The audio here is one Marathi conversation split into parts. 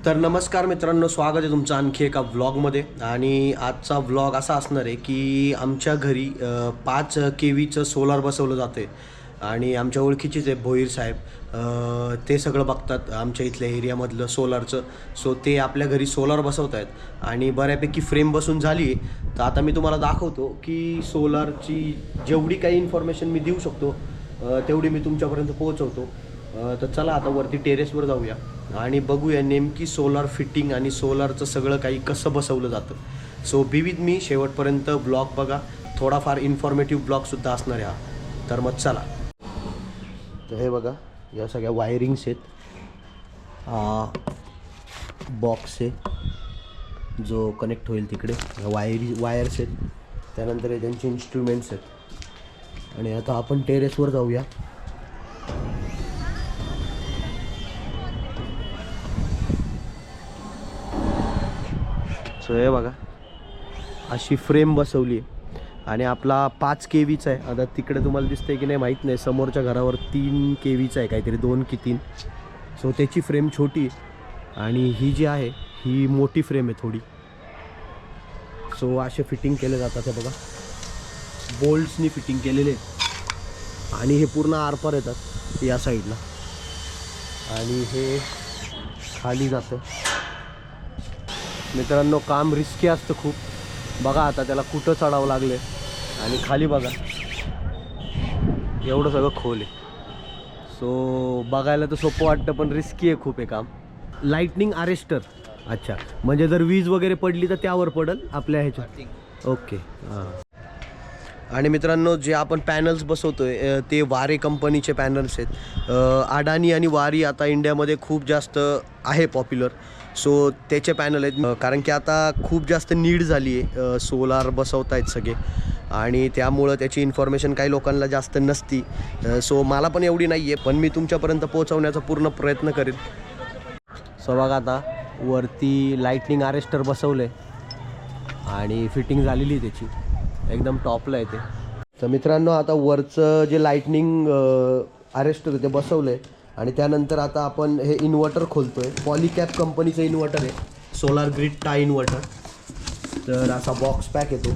तर नमस्कार मित्रांनो, स्वागत आहे तुमचं आणखी एका व्लॉगमध्ये. आणि आजचा व्लॉग असा असणार आहे की आमच्या घरी 5 KVचं सोलार बसवलं जातं आहे आणि आमच्या ओळखीचेच आहे भोईर साहेब. ते सगळं बघतात आमच्या इथल्या एरियामधलं सोलारचं. सो ते आपल्या घरी सोलार बसवत आहेत आणि बऱ्यापैकी फ्रेम बसून झाली आहे. तर आता मी तुम्हाला दाखवतो की सोलारची जेवढी काही इन्फॉर्मेशन मी देऊ शकतो तेवढी मी तुमच्यापर्यंत पोहोचवतो. तर चला आता वरती टेरेसवर जाऊया आणि बघूया नेमकी सोलार फिटिंग आणि सोलारचं सगळं काही कसं बसवलं जातं. सो बी विथ मी शेवटपर्यंत ब्लॉग बघा, थोडाफार इन्फॉर्मेटिव्ह ब्लॉगसुद्धा असणार आहे हा. तर मग चला. तर हे बघा, या सगळ्या वायरिंग्स आहेत. हा बॉक्स आहे जो कनेक्ट होईल तिकडे, वायर्स आहेत. त्यानंतर हे त्यांचे इन्स्ट्रुमेंट्स आहेत आणि आता आपण टेरेसवर जाऊया. सो हे बघा, अशी फ्रेम बसवली आहे आणि आपला 5 KVचा आहे. आता तिकडे तुम्हाला दिसतंय की नाही माहीत नाही, समोरच्या घरावर 3 KVचा आहे काहीतरी, 2 की 3. सो त्याची फ्रेम छोटी आहे आणि ही जी आहे ही मोठी फ्रेम आहे थोडी. सो असे फिटिंग केले जातात. हे बघा, बोल्ट्सनी फिटिंग केलेले आहेत आणि हे पूर्ण आरपार येतात या साईडला आणि हे खाली जातं. मित्रांनो, काम रिस्की असतं खूप. बघा आता त्याला कुठं चढावं लागले आणि खाली बघा, एवढं सगळं खोल आहे. सो बघायला तर सोपं वाटतं पण रिस्की आहे खूप हे काम. लाईटनिंग अरेस्टर, अच्छा, म्हणजे जर वीज वगैरे पडली तर त्यावर पडेल आपल्या ह्याच्यात. ओके, हां. आणि मित्रांनो, जे आपण पॅनल्स बसवतोय ते वारे कंपनीचे पॅनल्स आहेत. अडानी आणि वारी आता इंडियामध्ये खूप जास्त आहे पॉप्युलर. सो त्याचे पॅनल आहेत, कारण की आता खूप जास्त नीड झाली आहे, सोलार बसवत आहेत सगळे आणि त्यामुळं त्याची इन्फॉर्मेशन काही लोकांना जास्त नसती. सो मला पण एवढी नाही आहे, पण मी तुमच्यापर्यंत पोहोचवण्याचा पूर्ण प्रयत्न करेन. सो बघा, आता वरती लाईटनिंग अरेस्टर बसवले आणि फिटिंग झालेली त्याची एकदम टॉपला येते. तर मित्रांनो, आता वरचं जे लाईटनिंग अरेस्टर ते बसवलं आहे आणि त्यानंतर आता आपण हे इन्व्हर्टर खोलतो आहे. पॉलीकॅप कंपनीचं इन्व्हर्टर आहे, सोलार ग्रिड टाय इन्व्हर्टर. तर असा बॉक्स पॅक येतो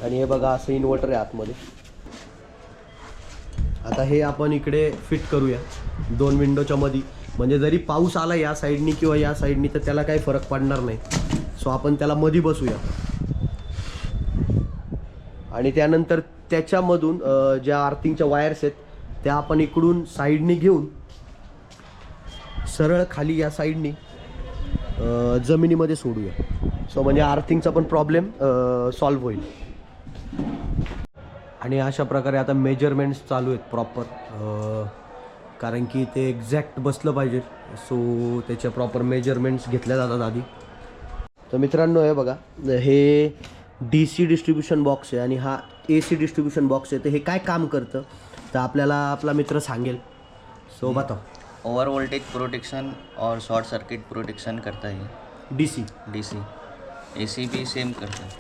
आणि हे बघा, असं इन्व्हर्टर आहे आतमध्ये. आता हे आपण इकडे फिट करूया 2 विंडोच्या मध्ये, म्हणजे जरी पाऊस आला या साईडनी किंवा या साईडनी तर त्याला काही फरक पडणार नाही. सो आपण त्याला मध्ये बसूया आणि त्यानंतर त्याच्यामधून ज्या आर्थिंगच्या वायर्स आहेत त्या आपण इकडून साईडनी घेऊन सरळ खाली या साईडनी जमिनीमध्ये सोडूया. सो म्हणजे आर्थिंगचा पण प्रॉब्लेम सॉल्व्ह होईल. आणि अशा प्रकारे आता मेजरमेंट्स चालू आहेत प्रॉपर, कारण की ते एक्झॅक्ट बसलं पाहिजे. सो त्याच्या प्रॉपर मेजरमेंट्स घेतल्या जातात आधी. तर मित्रांनो, हे बघा, हे DC डिस्ट्रीब्युशन बॉक्स आहे आणि हा AC डिस्ट्रीब्युशन बॉक्स आहे. तर हे काय काम करतं तर आपल्याला आपला मित्र सांगेल. सो बताओ. ओवर वोल्टेज प्रोटेक्शन और शॉर्ट सर्किट प्रोटेक्शन करता है DC AC भी सेम करता है,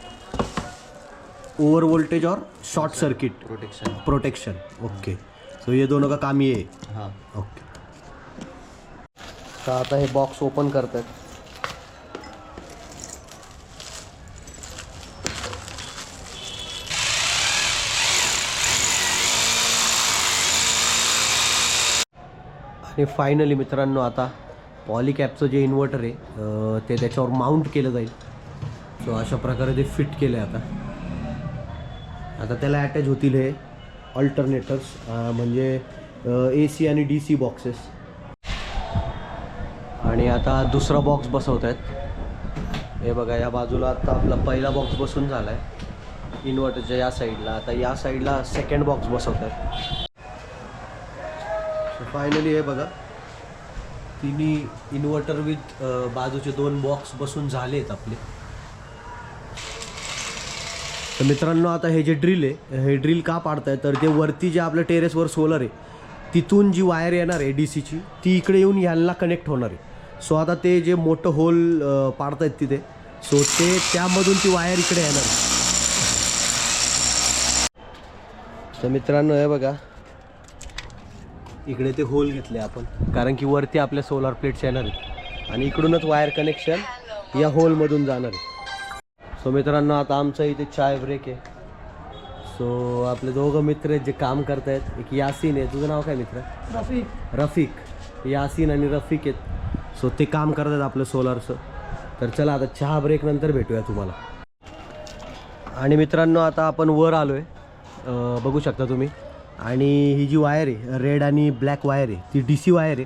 ओवर वोल्टेज और short circuit protection. Okay. So ये दोनों का काम ये है. हाँ. ओके. तर आता हे बॉक्स ओपन करतात. आणि फायनली मित्रांनो, आता पॉलीकॅपचं जे इन्व्हर्टर आहे ते त्याच्यावर माउंट केलं जाईल. सो अशा प्रकारे ते फिट केलं आहे. आता त्याला अटॅच होतील हे ऑल्टरनेटर्स, म्हणजे AC आणि DC बॉक्सेस. आणि आता दुसरा बॉक्स बसवत आहेत. हे बघा, या बाजूला आता आपला पहिला बॉक्स बसून झाला आहे इन्व्हर्टरच्या या साईडला. आता या साईडला सेकंड बॉक्स बसवत आहेत. फायनली हे बघा, तिन्ही इन्व्हर्टर विथ बाजूचे 2 बॉक्स बसून झाले आहेत आपले. तर मित्रांनो, आता हे जे ड्रिल आहे, हे ड्रिल का पाडताय तर ते वरती जे आपल्या टेरेसवर सोलर आहे तिथून जी वायर येणार आहे DCची ती इकडे येऊन ह्याला कनेक्ट होणार आहे. सो आता ते जे मोठं होल पाडतायत तिथे, सो ते त्यामधून ती वायर इकडे येणार आहे. तर मित्रांनो, हे बघा, इकडे ते होल घेतले आपण, कारण की वरती आपल्या सोलार प्लेट्स येणार आहेत. आणि इकडूनच वायर कनेक्शन या होलमधून जाणार आहे. सो मित्रांनो आता आमचा इथे चाय ब्रेक आहे. सो आपले दोघं मित्र आहेत जे काम करत आहेत. एक यासीन आहे, तुझं नाव काय मित्र? रफिक. यासीन आणि रफिक आहेत. सो ते काम करत आहेत आपलं सोलारचं. तर चला आता चहा ब्रेक नंतर भेटूया तुम्हाला. आणि मित्रांनो आता आपण वर आलो आहे, बघू शकता तुम्ही. आणि ही जी वायर आहे रेड आणि ब्लॅक वायर आहे ती DC वायर आहे.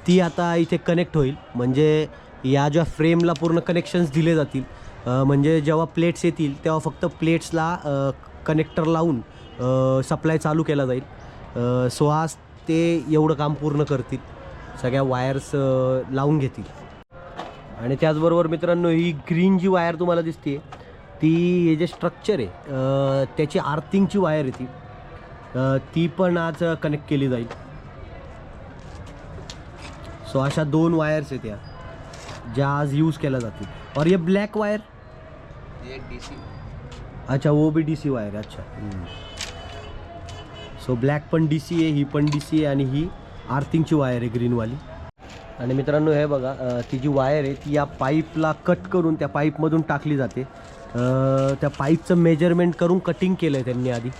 ती आता इथे कनेक्ट होईल. म्हणजे या ज्या फ्रेमला पूर्ण कनेक्शन्स दिले जातील. म्हणजे जेव्हा प्लेट्स येतील तेव्हा फक्त प्लेट्सला कनेक्टर लावून सप्लाय चालू केला जाईल. सो आज ते एवढं काम पूर्ण करतील, सगळ्या वायर्स लावून घेतील. आणि त्याचबरोबर मित्रांनो ही ग्रीन जी वायर तुम्हाला दिसते ती हे जे स्ट्रक्चर आहे त्याची आर्थिंगची वायर आहे ती पण आज कनेक्ट केली जाईल. सो अशा 2 वायर्स आहेत या ज्या आज यूज केल्या जातील. और ये ब्लॅक वायर ये DC. अच्छा वो भी DC वायर आहे. अच्छा. सो ब्लॅक पण DC आहे, ही पण DC आहे आणि ही आर्थिंगची वायर आहे ग्रीनवाली. आणि मित्रांनो हे बघा ती जी वायर आहे ती या पाईपला कट करून त्या पाईपमधून टाकली जाते. त्या पाईपचं मेजरमेंट करून कटिंग केलं आहे त्यांनी आधी.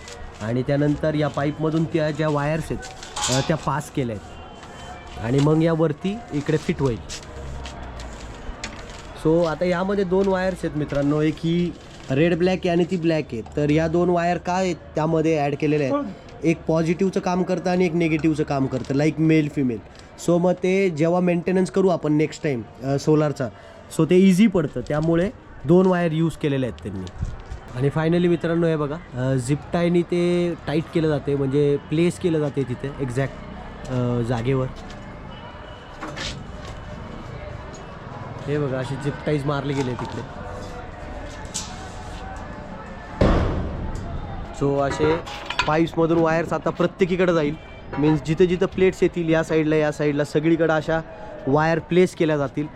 आणि त्यानंतर या पाईपमधून त्या ज्या वायर्स आहेत त्या पास केल्या आहेत आणि मग यावरती इकडे फिट होईल. सो आता यामध्ये 2 वायर्स आहेत मित्रांनो. एक ही रेड ब्लॅक आहे आणि ती ब्लॅक आहे. तर या 2 वायर काय आहेत त्यामध्ये ॲड केलेले आहेत. एक पॉझिटिव्हचं काम करतं आणि एक निगेटिव्हचं काम करतं, लाईक मेल फिमेल. सो मग ते जेव्हा मेंटेनन्स करू आपण नेक्स्ट टाईम सोलारचा, सो ते इझी पडतं. त्यामुळे 2 वायर यूज केलेले आहेत त्यांनी. आणि फायनली मित्रांनो हे बघा झिपटायनी ते टाईट केलं जाते, म्हणजे प्लेस केलं जाते तिथे एक्झॅक्ट जागेवर. हे बघा असे झिपटाईज मारले गेले तिकडे. सो असे पाईप्समधून वायर्स आता प्रत्येकीकडे जाईल. मीन्स जिथं जिथं प्लेट्स येतील या साईडला सगळीकडे अशा वायर प्लेस केल्या जातील.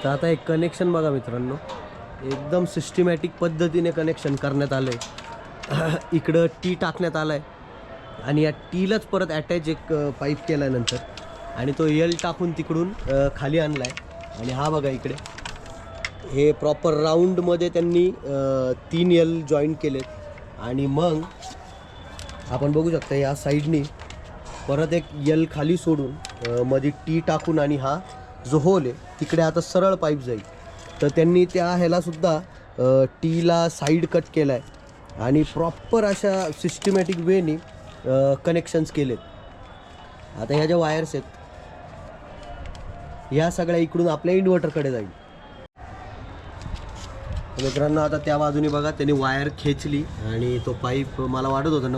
तर आता एक कनेक्शन बघा मित्रांनो, एकदम सिस्टमॅटिक पद्धतीने कनेक्शन करण्यात आलं आहे. इकडं टी टाकण्यात आला आहे आणि या टीलाच परत अटॅच एक पाईप केल्यानंतर आणि तो L टाकून तिकडून खाली आणला आहे. आणि हा बघा इकडे हे प्रॉपर राऊंडमध्ये त्यांनी 3 L जॉईन केलेत. आणि मग आपण बघू शकता या साईडनी परत एक L खाली सोडून मध्ये टी टाकून आणि हा जो होल आहे तिकडे आता सरळ पाईप जाईल. तर त्यांनी त्या ह्यालासुद्धा टीला साईड कट केला आहे आणि प्रॉपर अशा सिस्टमॅटिक वेनी कनेक्शन्स केलेत. आता ह्या ज्या वायर्स आहेत ह्या सगळ्या इकडून आपल्या इन्व्हर्टरकडे जाईल. मित्रांनो आता त्या बाजूने बघा त्यांनी वायर खेचली आणि तो पाईप मला वाटत होतं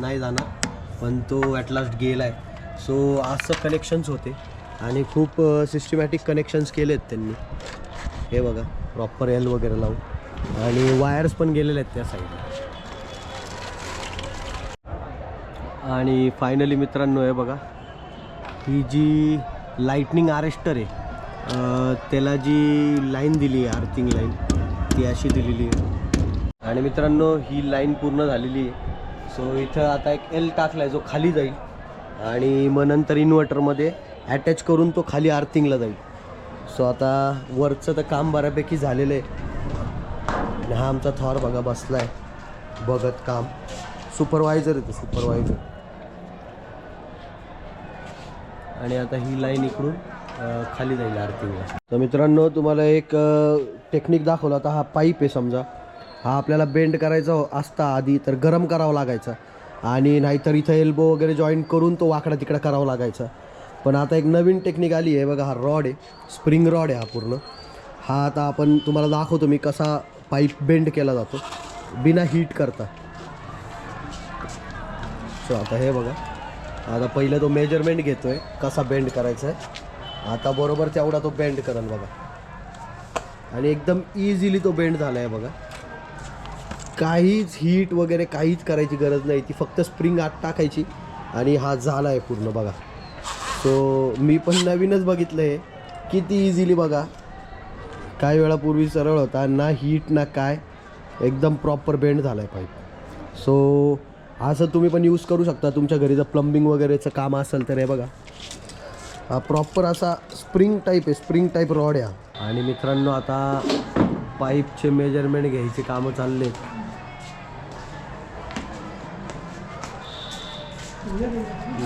नाही जाणार, पण तो ॲट लास्ट गेला आहे. सो असं कनेक्शन्स होते आणि खूप सिस्टमॅटिक कनेक्शन्स केलेत त्यांनी. हे बघा प्रॉपर L वगैरे लावून आणि वायर्स पण गेलेले आहेत त्या साईडला. आणि फायनली मित्रांनो हे बघा ही जी लाईटनिंग अरेस्टर आहे त्याला जी लाईन दिली आहे आर्थिंग लाईन ती अशी दिलेली आहे. आणि मित्रांनो ही लाईन पूर्ण झालेली आहे. सो इथं आता एक L टाकला आहे जो खाली जाईल आणि मग नंतर इन्व्हर्टरमध्ये अटॅच करून तो खाली आर्थिंगला जाईल. सो आता वरचं तर काम बऱ्यापैकी झालेलं आहे. आणि हा आमचा थॉर बघा बसला आहे बघत काम. सुपरवायझर आहे तो सुपरवायझर. आणि आता ही लाईन इकडून खाली जाईल आर्थिंगला. तर मित्रांनो तुम्हाला एक टेक्निक दाखवलं. आता हा पाईप आहे समजा, हा आपल्याला बेंड करायचा असता आधी तर गरम करावा लागायचा आणि नाहीतर इथं एल्बो वगैरे जॉईन करून तो वाकडा तिकडा करावा लागायचा. पण आता एक नवीन टेक्निक आली आहे बघा. हा रॉड आहे, स्प्रिंग रॉड आहे हा पूर्ण. हा आता आपण तुम्हाला दाखवतो मी कसा पाईप बेंड केला जातो बिना हीट करता. सो आता हे बघा, आता पहिलं तो मेजरमेंट घेतो आहे कसा बेंड करायचा आहे. आता बरोबर तेवढा तो बेंड करेल बघा आणि एकदम इझिली तो बेंड झाला आहे बघा. काहीच हीट वगैरे काहीच करायची गरज नाही. ती फक्त स्प्रिंग आत टाकायची आणि हा झाला आहे पूर्ण बघा. सो मी पण नवीनच बघितलं आहे किती इझिली बघा. काही वेळापूर्वी सरळ होता, ना हीट ना काय, एकदम प्रॉपर बेंड झाला आहे पाईप. सो असं तुम्ही पण यूज करू शकता तुमच्या घरी जर प्लंबिंग वगैरेचं काम असेल तर. हे बघा हा प्रॉपर असा स्प्रिंग टाईप आहे, स्प्रिंग टाईप रॉड आहे. आणि मित्रांनो आता पाईपचे मेजरमेंट घ्यायचे कामं चालले.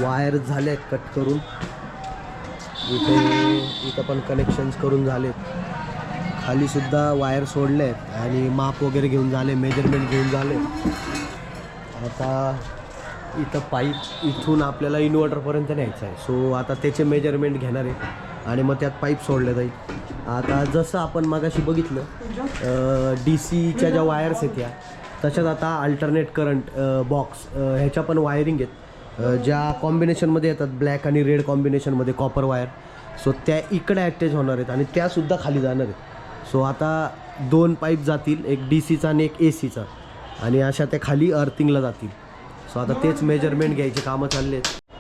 वायर झाले कट करून, इथं पण कनेक्शन्स करून झालेत. खाली सुद्धा वायर सोडले आहेत आणि माप वगैरे घेऊन झाले, मेजरमेंट घेऊन झाले. आता इथं पाईप इथून आपल्याला इन्व्हर्टरपर्यंत न्यायचं आहे. सो आता त्याचे मेजरमेंट घेणार आहे आणि मग त्यात पाईप सोडले जाईल. आता जसं आपण मगाशी बघितलं DC च्या ज्या वायर्स आहेत या, तशाच आता अल्टरनेट करंट बॉक्स ह्याच्या पण वायरिंग आहेत. ज्या कॉम्बिनेशनमध्ये येतात ब्लॅक आणि रेड कॉम्बिनेशनमध्ये कॉपर वायर, सो त्या इकडे अटॅच होणार आहेत आणि त्यासुद्धा खाली जाणार आहेत. सो आता 2 पाईप जातील, एक DCचा आणि एक ACचा, आणि अशा त्या खाली अर्थिंगला जातील. सो आता तेच मेजरमेंट घ्यायचे कामं चालले आहेत.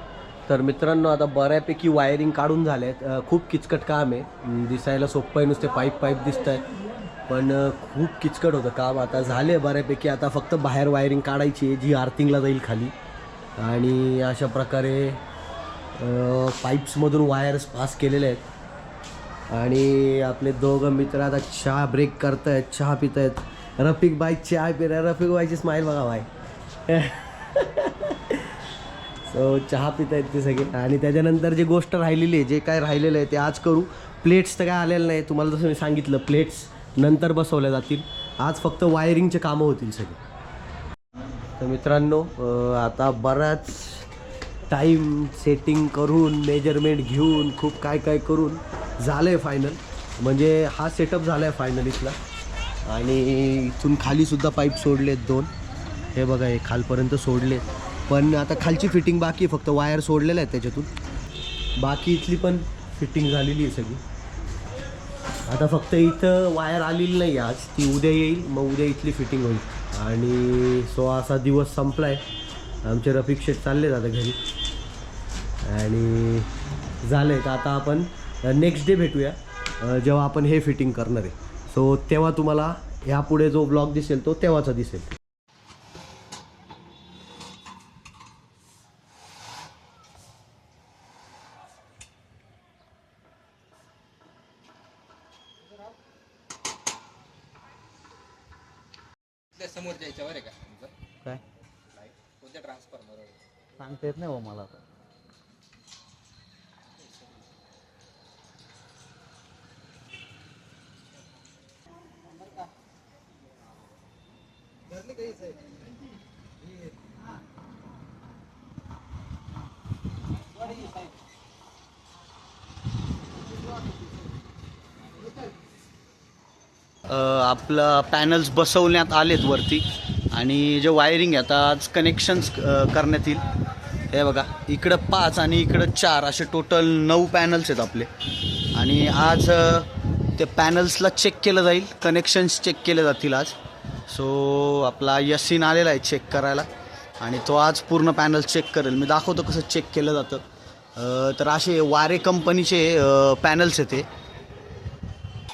तर मित्रांनो आता बऱ्यापैकी वायरिंग काढून झाले आहेत. खूप किचकट काम आहे, दिसायला सोपं आहे, नुसते पाईप दिसत आहेत, पण खूप किचकट होतं काम. आता झाले बऱ्यापैकी. आता फक्त बाहेर वायरिंग काढायची आहे जी अर्थिंगला जाईल खाली. आणि अशा प्रकारे पाईप्समधून वायर्स पास केलेले आहेत. आणि आपले दोघं मित्र आता चहा ब्रेक करत आहेत, चहा पित आहेत. रफिक बाई चहा पित आहे, रफिक बाईची स्माईल बघा बाय. सो चहा पित आहेत ते सगळे. आणि त्याच्यानंतर जी गोष्ट राहिलेली आहे, जे काय राहिलेलं आहे ते आज करू. प्लेट्स तर काय आलेलं नाही, तुम्हाला जसं मी सांगितलं प्लेट्स नंतर बसवल्या जातील. आज फक्त वायरिंगचे कामं होतील सगळे. तर मित्रांनो आता बराच टाईम सेटिंग करून, मेजरमेंट घेऊन, खूप काय काय करून झालं आहे फायनल. म्हणजे हा सेटअप झाला आहे फायनल इथला. आणि इथून खालीसुद्धा पाईप सोडलेत 2. हे बघा, हे खालपर्यंत सोडलेत, पण आता खालची फिटिंग बाकी आहे. फक्त वायर सोडलेल्या आहेत त्याच्यातून, बाकी इथली पण फिटिंग झालेली आहे सगळी. आता फक्त इथं वायर आलेली नाही आज, ती उद्या येईल, मग उद्या इथली फिटिंग होईल. आणि सो असा दिवस संपला आहे. आमचे रफिक शेठ चालले आता घरी आणि झालं आहे. तर आता आपण नेक्स्ट डे भेटूया जेव्हा आपण हे फिटिंग करणार आहे. सो तेव्हा तुम्हाला ह्यापुढे जो ब्लॉग दिसेल तो तेव्हाचा दिसेल. समोरच्या याच्यावर आहे का तुमचं काय कोणत्या ट्रान्सफॉर्मर सांगता येत नाही हो मला आता. आपलं पॅनल्स बसवण्यात आलेत वरती. आणि जे वायरिंग आहे आता आज कनेक्शन्स करण्यात येईल. हे बघा, इकडं 5 आणि इकडं 4 असे टोटल 9 पॅनल्स आहेत आपले. आणि आज ते पॅनल्सला चेक केलं जाईल, कनेक्शन्स चेक केले जातील आज. सो आपला यसीन आलेला आहे चेक करायला आणि तो आज पूर्ण पॅनल चेक करेल. मी दाखवतो कसं चेक केलं जातं. तर असे वारे कंपनीचे पॅनल्स आहेत ते.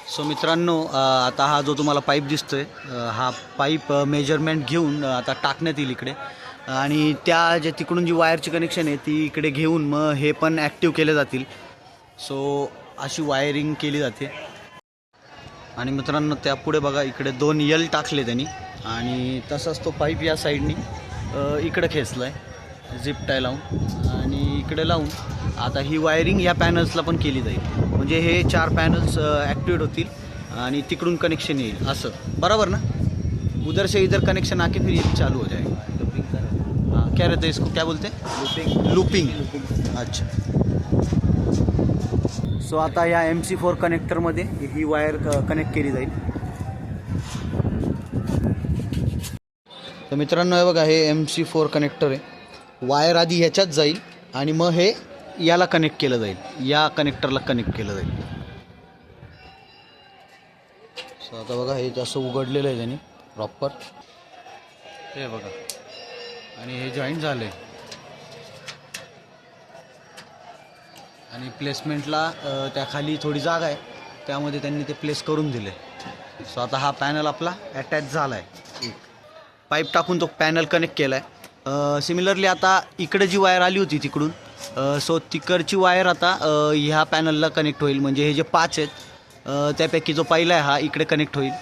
सो मित्रांनो आता हा जो तुम्हाला पाईप दिसतोय, हा पाईप मेजरमेंट घेऊन आता टाकण्यात येईल इकडे. आणि त्या जे तिकडून जी वायरची कनेक्शन आहे ती इकडे घेऊन मग हे पण ॲक्टिव्ह केले जातील. सो अशी वायरिंग केली जाते. आणि मित्रांनो त्यापुढे बघा, इकडे 2 यल टाकले त्यांनी आणि तसाच तो पाईप या साईडनी इकडे खेचला आहे झिप टाय लावून. आणि इकडे लावून आता ही वायरिंग या पॅनल्सला पण केली जाईल. म्हणजे हे 4 पॅनल्स ॲक्टिवेट होतील आणि तिकडून कनेक्शन येईल असं, बराबर ना. उधर से इधर कनेक्शन आके फिर ये चालू हो जाएगा. हाँ, क्या रहता है इसको, क्या बोलते हैं, लूपिंग. अच्छा. सो आता या MC4 कनेक्टरमध्ये ही वायर कनेक्ट केली जाईल. तर मित्रांनो हे बघा, हे MC4 कनेक्टर आहे. वायर आधी ह्याच्यात जाईल आणि मग हे याला कनेक्ट केलं जाईल, या कनेक्टरला कनेक्ट केलं जाईल. सो आता बघा, हे असं उघडलेलं आहे त्यांनी प्रॉपर, हे बघा. आणि हे जॉईंट झाले आणि प्लेसमेंटला त्या खाली थोडी जागा आहे, त्यामध्ये त्यांनी ते प्लेस करून दिले. सो आता हा पॅनल आपला अटॅच झाला आहे. पाईप टाकून तो पॅनल कनेक्ट केला आहे. सिमिलरली आता इकडे जी वायर आली होती तिकडून सो तिकडची वायर आता ह्या पॅनलला कनेक्ट होईल. म्हणजे हे जे 5 आहेत त्यापैकी जो पहिला आहे हा इकडे कनेक्ट होईल.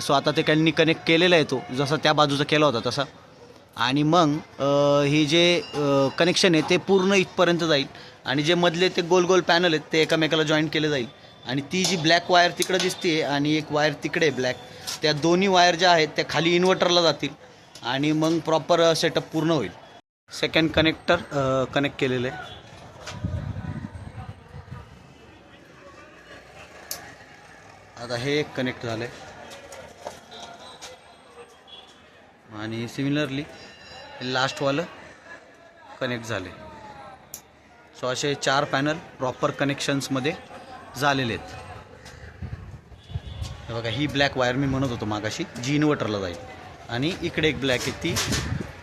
सो आता ते त्यांनी कनेक्ट केलेला आहे तो जसा त्या बाजूचा केला होता तसा. आणि मग हे जे कनेक्शन आहे ते पूर्ण इथपर्यंत जाईल आणि जे मधले ते गोल गोल पॅनल आहेत ते एकमेकाला जॉईंट केले जाईल. आणि ती जी ब्लॅक वायर तिकडे दिसते आणि एक वायर तिकडे ब्लॅक, त्या दोन्ही वायर ज्या आहेत त्या खाली इन्व्हर्टरला जातील आणि मग प्रॉपर सेटअप पूर्ण होईल. सेकंड कनेक्टर कनेक्ट केलेलं आहे. आता हे एक कनेक्ट झालं आहे आणि सिमिलरली लास्टवालं कनेक्ट झाले. सो असे 4 पॅनल प्रॉपर कनेक्शन्समध्ये झालेले आहेत. हे बघा, ही ब्लॅक वायर मी म्हणत होतो मागाशी जी इन्व्हर्टरला जाईल आणि इकडे एक ब्लॅक आहे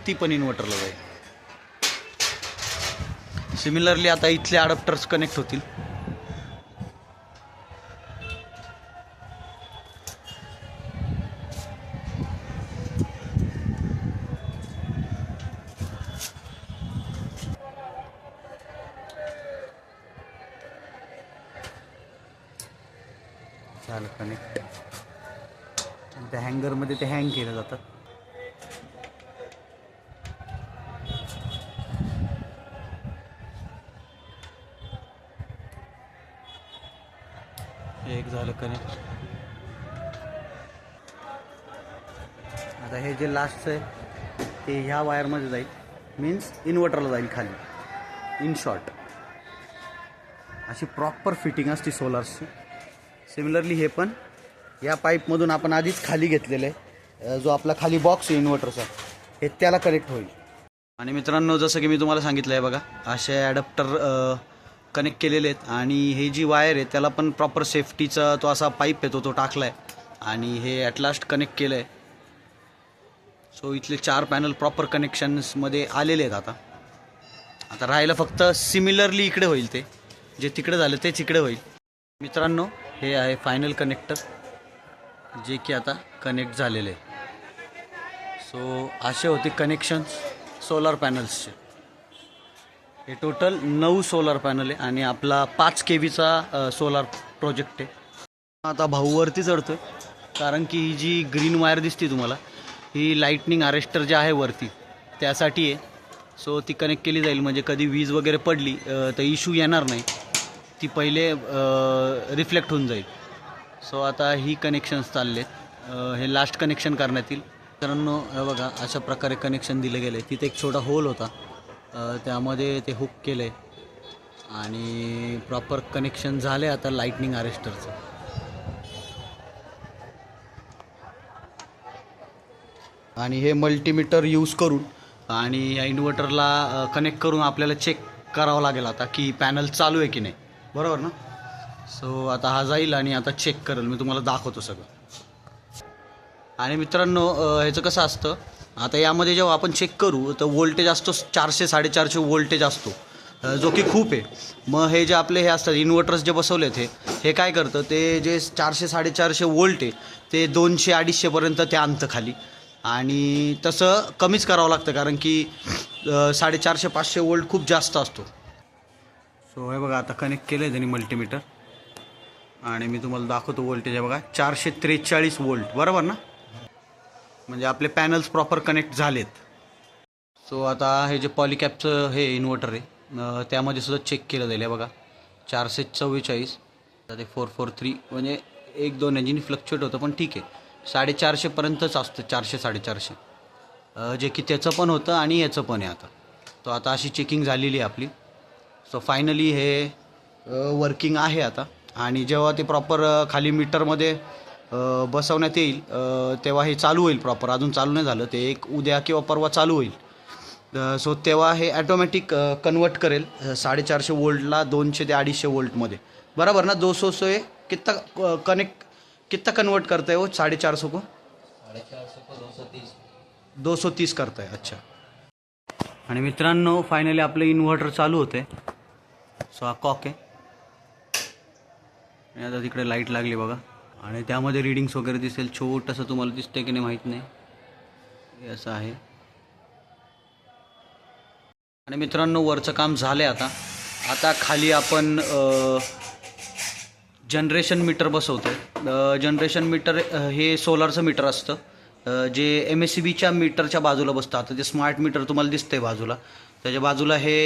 ती पण इन्व्हर्टरला जाईल. सिमिलरली आता इथले अडॅप्टर्स कनेक्ट होतील. झालं कनेक्ट. त्या हँगरमध्ये ते हँग केलं जातात. एक झालं कनेक्ट. आता हे जे लास्टचं आहे ते ह्या वायरमध्ये जाईल, मीन्स इन्व्हर्टरला जाईल खाली. इन शॉर्ट अशी प्रॉपर फिटिंग असते सोलार्सची. सिमिलरली हे पण या पाईपमधून आपण आधीच खाली घेतलेलं आहे, जो आपला खाली बॉक्स आहे इन्व्हर्टरचा, हे त्याला कनेक्ट होईल. आणि मित्रांनो, जसं की मी तुम्हाला सांगितलं आहे बघा, असे ॲडॅप्टर कनेक्ट केलेले आहेत. आणि हे जी वायर आहे त्याला पण प्रॉपर सेफ्टीचा तो असा पाईप येतो तो टाकला आहे आणि हे ॲट लास्ट कनेक्ट केलं आहे. सो इथले 4 पॅनल प्रॉपर कनेक्शन्समध्ये आलेले आहेत. आता राहिलं फक्त सिमिलरली इकडे होईल, ते जे तिकडे झालं तेच इकडे होईल. मित्रांनो, हे आहे फायनल कनेक्टर जे की आता कनेक्ट झालेले आहे. सो असे होते कनेक्शन्स सोलार पॅनल्सचे. हे टोटल 9 सोलार पॅनल आहे आणि आपला 5 kVचा सोलार प्रोजेक्ट आहे. आता भाऊ वरती चढतो आहे कारण की ही जी ग्रीन वायर दिसते तुम्हाला, ही लाईटनिंग अरेस्टर जे आहे वरती त्यासाठी आहे. सो ती कनेक्ट केली जाईल म्हणजे कधी वीज वगैरे पडली तर इश्यू येणार नाही, ती पहिले रिफ्लेक्ट होऊन जाईल. सो आता ही कनेक्शन्स चालले आहेत. हे लास्ट कनेक्शन करण्यात येईल. मित्रांनो, हे बघा, अशा प्रकारे कनेक्शन दिले गेले. तिथे एक छोटा होल होता, त्यामध्ये ते हुक केले आणि प्रॉपर कनेक्शन झाले आता लाईटनिंग अरेस्टरचं. आणि हे मल्टीमीटर यूज करून आणि या इन्व्हर्टरला कनेक्ट करून आपल्याला चेक करावं लागेल आता की पॅनल चालू आहे की नाही, बरोबर ना. सो आता हा जाईल आणि आता चेक करेल, मी तुम्हाला दाखवतो सगळं. आणि मित्रांनो, ह्याचं कसं असतं, आता यामध्ये जेव्हा आपण चेक करू तर वोल्टेज असतो 400-450 वोल्टेज असतो, जो की खूप आहे. मग हे जे आपले हे असतात इन्व्हर्टर्स जे बसवलेत हे काय करतं, ते जे 400-450 वोल्ट आहे ते 200-250पर्यंत ते आणतं खाली. आणि तसं कमीच करावं लागतं कारण की 450-500 वोल्ट खूप जास्त असतो. सो हे बघा, आता कनेक्ट केलं आहे त्यांनी मल्टीमीटर आणि मी तुम्हाला दाखवतो वोल्टेज आहे बघा, 443 वोल्ट, बरोबर ना. म्हणजे आपले पॅनल्स प्रॉपर कनेक्ट झालेत. सो आता हे जे पॉलिकॅपचं हे इन्व्हर्टर आहे त्यामध्ये सुद्धा चेक केलं जाईल. बघा 444, ते 443, म्हणजे 1-2 इंजिनी फ्लक्च्युएट होतं पण ठीक आहे. 450पर्यंतच असतं, 400-450, जे की त्याचं पण होतं आणि याचं पण आहे. आता अशी चेकिंग झालेली आहे आपली. सो फायनली हे वर्किंग आहे आता. आणि जेव्हा ते प्रॉपर खाली मीटरमध्ये बसवण्यात येईल तेव्हा हे चालू होईल प्रॉपर. अजून चालू नाही झालं ते, एक उद्या किंवा परवा चालू होईल. सो तेव्हा हे ॲटोमॅटिक कन्वर्ट करेल 450 वोल्टला 200 ते 250 वोल्टमध्ये, बराबर ना. 200 से कितना कन्वर्ट करता है वो 450 को? 230 करता है. अच्छा. आणि मित्रांनो, फायनली आपलं इन्व्हर्टर चालू होते. सो हा कॉक आहे आणि आता तिकडे लाईट लागली बघा आणि त्यामध्ये रीडिंग्स वगैरे दिसेल. छोटंसं तुम्हाला दिसतंय की नाही माहीत नाही, हे असं आहे. आणि मित्रांनो वरचं काम झालं आहे आता खाली आपण जनरेशन मीटर बसवतो. जनरेशन मीटर हे सोलारचं मीटर असतं, जे MSCBच्या मीटरच्या बाजूला बसतं. आता ते स्मार्ट मीटर तुम्हाला दिसतंय बाजूला, त्याच्या बाजूला हे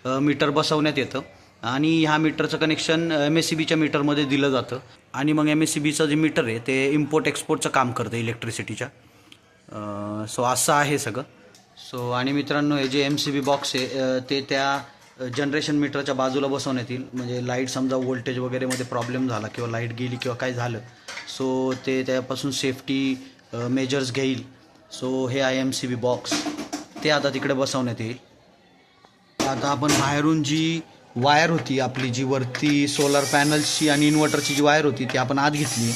मीटर बसवण्यात येतं आणि ह्या मीटरचं कनेक्शन MSCBच्या मीटरमध्ये दिलं जातं आणि मग MSCBचं जे मीटर आहे ते इम्पोर्ट एक्सपोर्टचं काम करतं इलेक्ट्रिसिटीच्या. सो असं आहे सगळं. सो आणि मित्रांनो हे जे MCB बॉक्स आहे ते त्या जनरेशन मीटरच्या बाजूला बसवण्यात येईल. म्हणजे लाईट समजा वोल्टेज वगैरेमध्ये प्रॉब्लेम झाला किंवा लाईट गेली किंवा काय झालं सो ते त्यापासून सेफ्टी मेजर्स घेईल. सो हे आहे MCB बॉक्स, ते आता तिकडे बसवण्यात येईल. आता आपण बाहेरून जी वायर होती आपली, जी वरती सोलर पॅनल्सची आणि इन्व्हर्टरची जी वायर होती ती आपण आत घेतली.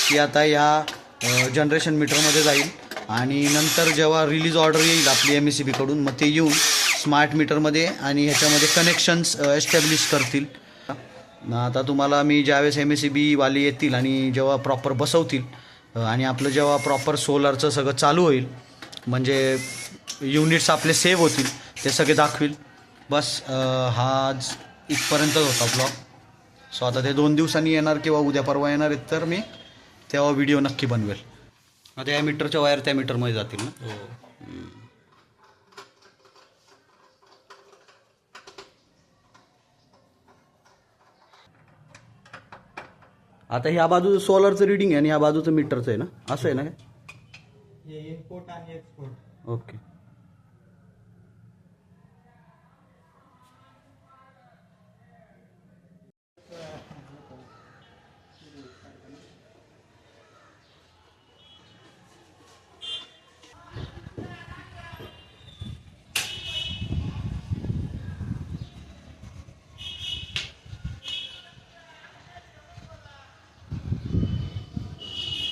ती आता ह्या जनरेशन मीटरमध्ये जाईल आणि नंतर जेव्हा रिलीज ऑर्डर येईल आपली MSCBकडून मग ते येऊन स्मार्ट मीटरमध्ये आणि ह्याच्यामध्ये कनेक्शन्स एस्टॅब्लिश करतील. आता तुम्हाला मी ज्यावेळेस MSCBवाले येतील आणि जेव्हा प्रॉपर बसवतील आणि आपलं जेव्हा प्रॉपर सोलरचं सगळं चालू होईल म्हणजे युनिट्स आपले सेव्ह होतील ते सगळे दाखवील. बस हा इथपर्यंतच होता ब्लॉग. सो आता ते 2 दिवसांनी येणार किंवा उद्या परवा येणार आहेत तर मी तेव्हा व्हिडिओ नक्की बनवेल. आता या मीटरच्या वायर त्या मीटरमध्ये जातील ना. आता ह्या बाजूचं सोलरचं रिडिंग आहे आणि ह्या बाजूचं मीटरचं आहे ना, असं आहे ना काय? इनपुट आणि एक्सपोर्ट. ओके.